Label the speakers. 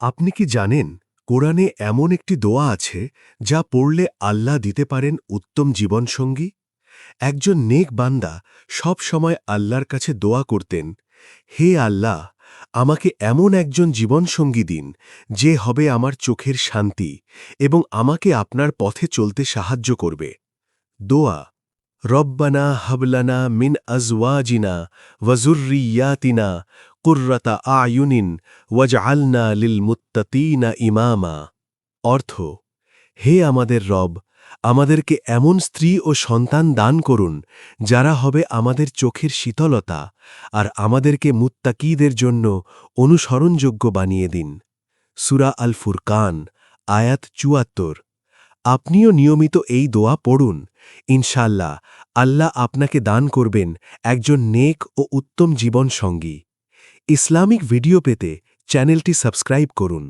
Speaker 1: আপনি কি জানেন কোরআনে এমন একটি দোয়া আছে যা পড়লে আল্লাহ দিতে পারেন উত্তম জীবনসঙ্গী? একজন নেক বান্দা সব সময় আল্লাহর কাছে দোয়া করতেন, হে আল্লাহ, আমাকে এমন একজন জীবনসঙ্গী দিন যে হবে আমার চোখের শান্তি এবং আমাকে আপনার পথে চলতে সাহায্য করবে। দোয়া: রব্বানা হাবলানা মিন আজওয়াজিনা ওয়াজুররিয়াতিনা কুররাতা আয়ুনিন ওয়াজআলনা লিল মুত্তাকিনা ইমামা। অর্থ: হে আমাদের রব, আমাদেরকে এমন স্ত্রী ও সন্তান দান করুন যারা হবে আমাদের চোখের শীতলতা, আর আমাদেরকে মুত্তাকীদের জন্য অনুসরণযোগ্য বানিয়ে দিন। সূরা আল ফুরকান, আয়াত ৭৪। আপনিও নিয়মিত এই দোয়া পড়ুন। ইনশাআল্লাহ আল্লাহ আপনাকে দান করবেন একজন নেক ও উত্তম জীবনসঙ্গী। ইসলামিক ভিডিও পেতে চ্যানেলটি সাবস্ক্রাইব করুন।